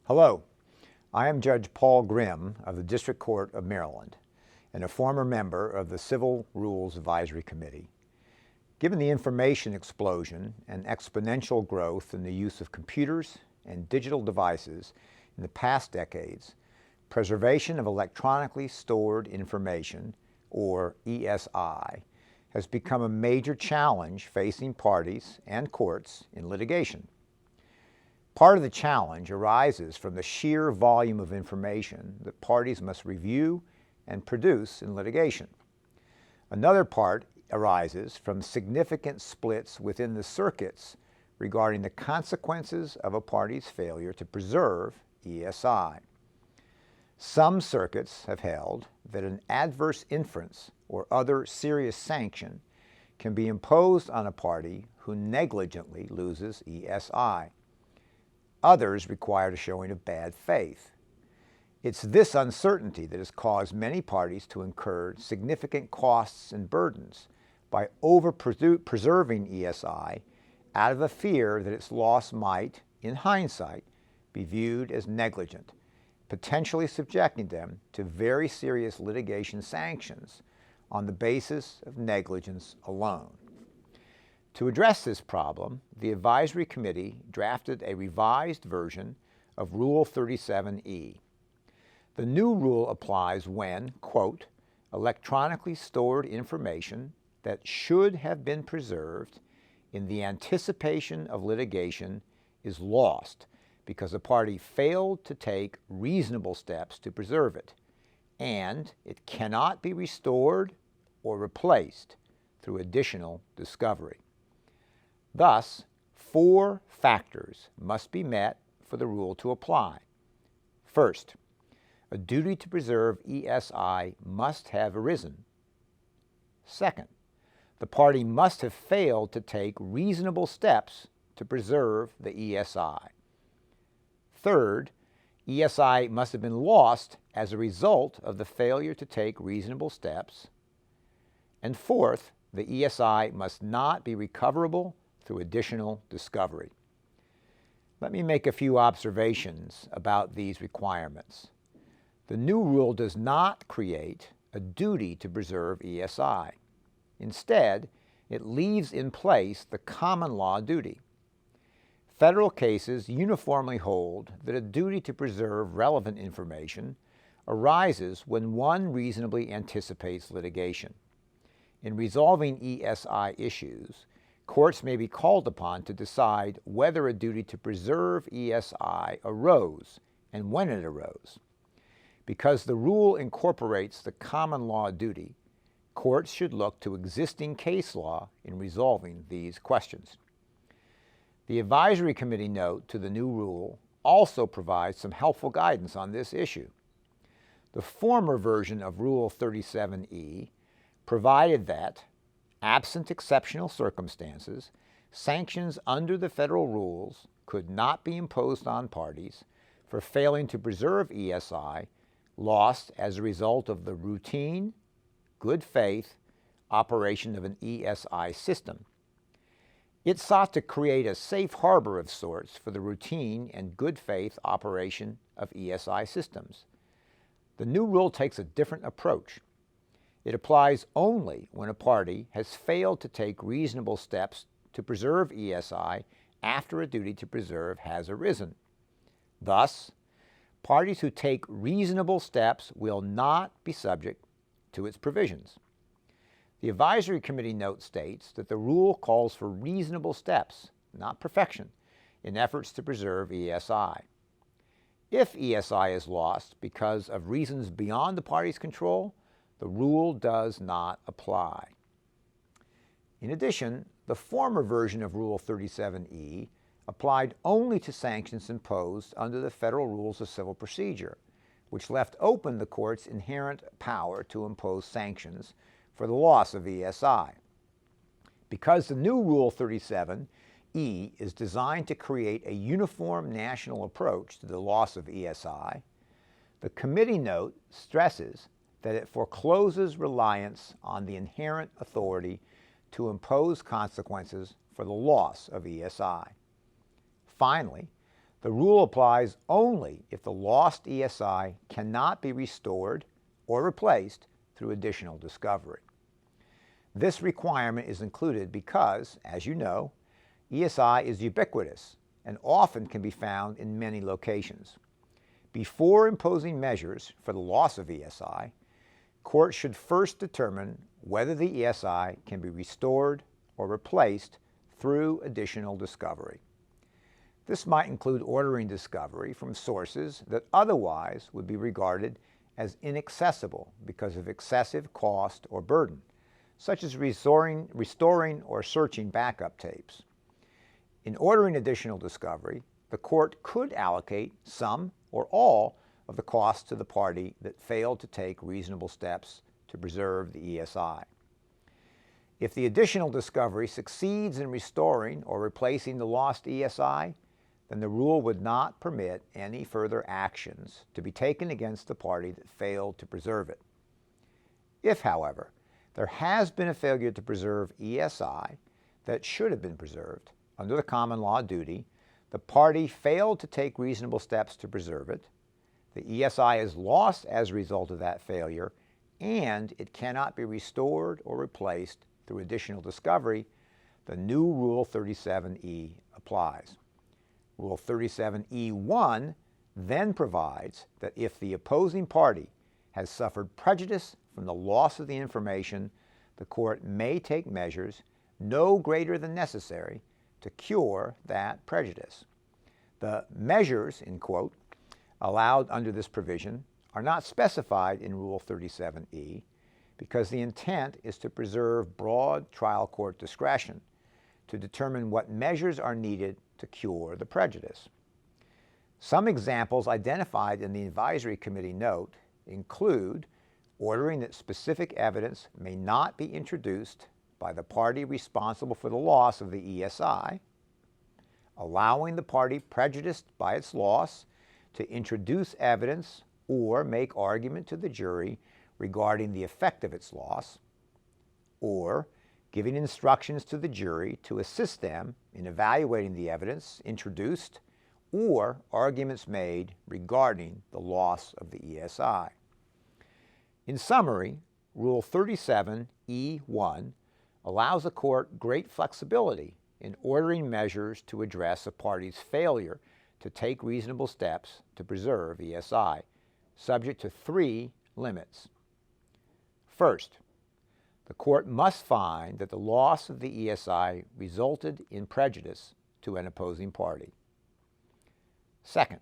Hello, I am Judge Paul Grimm of the District Court of Maryland and a former member of the Civil Rules Advisory Committee. Given the information explosion and exponential growth in the use of computers and digital devices in the past decades, preservation of electronically stored information, or ESI, has become a major challenge facing parties and courts in litigation. Part of the challenge arises from the sheer volume of information that parties must review and produce in litigation. Another part arises from significant splits within the circuits regarding the consequences of a party's failure to preserve ESI. Some circuits have held that an adverse inference or other serious sanction can be imposed on a party who negligently loses ESI. Others require a showing of bad faith. It's this uncertainty that has caused many parties to incur significant costs and burdens by over-preserving ESI out of a fear that its loss might, in hindsight, be viewed as negligent, potentially subjecting them to very serious litigation sanctions on the basis of negligence alone. To address this problem, the Advisory Committee drafted a revised version of Rule 37E. The new rule applies when, quote, electronically stored information that should have been preserved in the anticipation of litigation is lost because a party failed to take reasonable steps to preserve it, and it cannot be restored or replaced through additional discovery. Thus, 4 factors must be met for the rule to apply. First, a duty to preserve ESI must have arisen. Second, the party must have failed to take reasonable steps to preserve the ESI. Third, ESI must have been lost as a result of the failure to take reasonable steps. And fourth, the ESI must not be recoverable through additional discovery. Let me make a few observations about these requirements. The new rule does not create a duty to preserve ESI. Instead, it leaves in place the common law duty. Federal cases uniformly hold that a duty to preserve relevant information arises when one reasonably anticipates litigation. In resolving ESI issues, courts may be called upon to decide whether a duty to preserve ESI arose and when it arose. Because the rule incorporates the common law duty, courts should look to existing case law in resolving these questions. The Advisory Committee note to the new rule also provides some helpful guidance on this issue. The former version of Rule 37E provided that, absent exceptional circumstances, sanctions under the federal rules could not be imposed on parties for failing to preserve ESI lost as a result of the routine, good faith operation of an ESI system. It sought to create a safe harbor of sorts for the routine and good faith operation of ESI systems. The new rule takes a different approach. It applies only when a party has failed to take reasonable steps to preserve ESI after a duty to preserve has arisen. Thus, parties who take reasonable steps will not be subject to its provisions. The Advisory Committee note states that the rule calls for reasonable steps, not perfection, in efforts to preserve ESI. If ESI is lost because of reasons beyond the party's control, the rule does not apply. In addition, the former version of Rule 37E applied only to sanctions imposed under the Federal Rules of Civil Procedure, which left open the court's inherent power to impose sanctions for the loss of ESI. Because the new Rule 37E is designed to create a uniform national approach to the loss of ESI, the committee note stresses that it forecloses reliance on the inherent authority to impose consequences for the loss of ESI. Finally, The rule applies only if the lost ESI cannot be restored or replaced through additional discovery. This requirement is included because, as you know, ESI is ubiquitous and often can be found in many locations. Before imposing measures for the loss of ESI, courts should first determine whether the ESI can be restored or replaced through additional discovery. This might include ordering discovery from sources that otherwise would be regarded as inaccessible because of excessive cost or burden, such as restoring or searching backup tapes. In ordering additional discovery, the court could allocate some or all of the costs to the party that failed to take reasonable steps to preserve the ESI. If the additional discovery succeeds in restoring or replacing the lost ESI, then the rule would not permit any further actions to be taken against the party that failed to preserve it. If, however, there has been a failure to preserve ESI that should have been preserved under the common law duty, the party failed to take reasonable steps to preserve it, the ESI is lost as a result of that failure, and it cannot be restored or replaced through additional discovery, the new Rule 37E applies. Rule 37E1 then provides that if the opposing party has suffered prejudice from the loss of the information, the court may take measures no greater than necessary to cure that prejudice. The measures, in quote, allowed under this provision are not specified in Rule 37E because the intent is to preserve broad trial court discretion to determine what measures are needed to cure the prejudice. Some examples identified in the advisory committee note include ordering that specific evidence may not be introduced by the party responsible for the loss of the ESI, allowing the party prejudiced by its loss to introduce evidence or make argument to the jury regarding the effect of its loss, or giving instructions to the jury to assist them in evaluating the evidence introduced or arguments made regarding the loss of the ESI. In summary, Rule 37E1 allows a court great flexibility in ordering measures to address a party's failure to take reasonable steps to preserve ESI, subject to 3 limits. First, the court must find that the loss of the ESI resulted in prejudice to an opposing party. Second,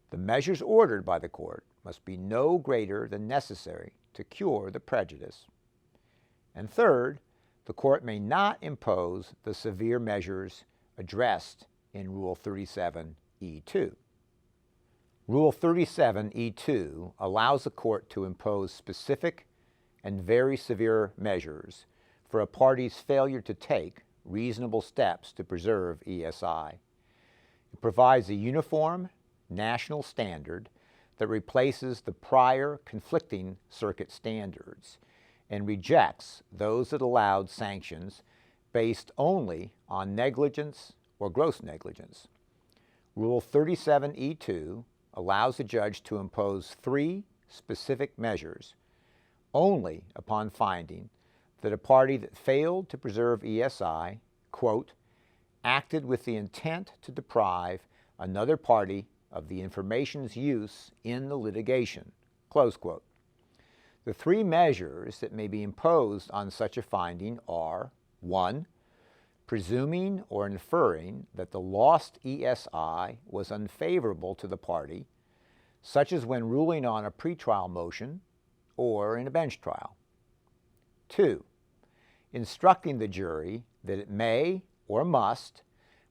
the measures ordered by the court must be no greater than necessary to cure the prejudice. And third, the court may not impose the severe measures addressed in Rule 37E2. Rule 37E2 allows the court to impose specific and very severe measures for a party's failure to take reasonable steps to preserve ESI. It provides a uniform national standard that replaces the prior conflicting circuit standards and rejects those that allowed sanctions based only on negligence or gross negligence. Rule 37E2 allows the judge to impose 3 specific measures only upon finding that a party that failed to preserve ESI, quote, acted with the intent to deprive another party of the information's use in the litigation, close quote. The 3 measures that may be imposed on such a finding are 1. Presuming or inferring that the lost ESI was unfavorable to the party, such as when ruling on a pretrial motion or in a bench trial. 2. Instructing the jury that it may or must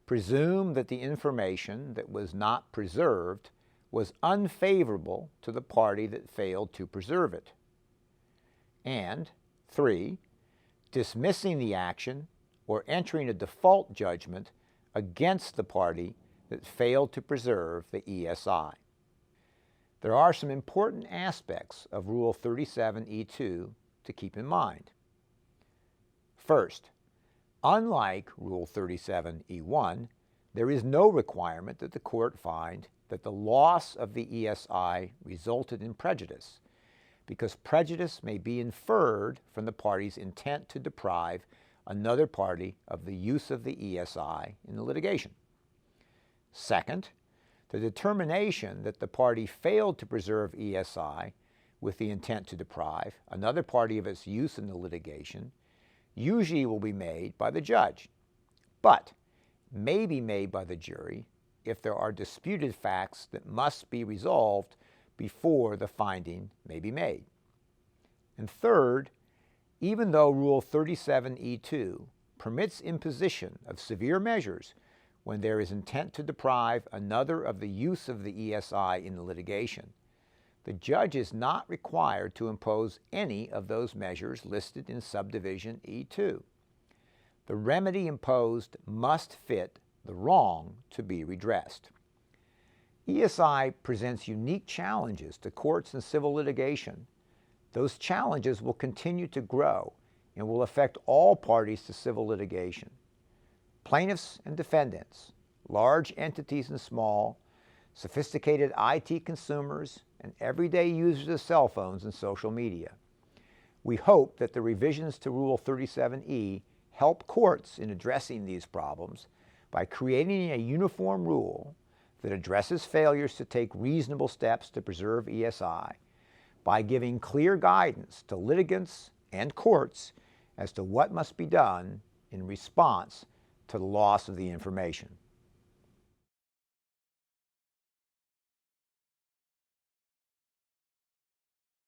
presume that the information that was not preserved was unfavorable to the party that failed to preserve it. And 3. Dismissing the action or entering a default judgment against the party that failed to preserve the ESI. There are some important aspects of Rule 37E2 to keep in mind. First, unlike Rule 37E1, there is no requirement that the court find that the loss of the ESI resulted in prejudice, because prejudice may be inferred from the party's intent to deprive another party of the use of the ESI in the litigation. Second, the determination that the party failed to preserve ESI with the intent to deprive another party of its use in the litigation usually will be made by the judge, but may be made by the jury if there are disputed facts that must be resolved before the finding may be made. And third, even though Rule 37E2 permits imposition of severe measures when there is intent to deprive another of the use of the ESI in the litigation, the judge is not required to impose any of those measures listed in subdivision E2. The remedy imposed must fit the wrong to be redressed. ESI presents unique challenges to courts and civil litigation. Those challenges will continue to grow and will affect all parties to civil litigation. Plaintiffs and defendants, large entities and small, sophisticated IT consumers, and everyday users of cell phones and social media. We hope that the revisions to Rule 37E help courts in addressing these problems by creating a uniform rule that addresses failures to take reasonable steps to preserve ESI, by giving clear guidance to litigants and courts as to what must be done in response to the loss of the information.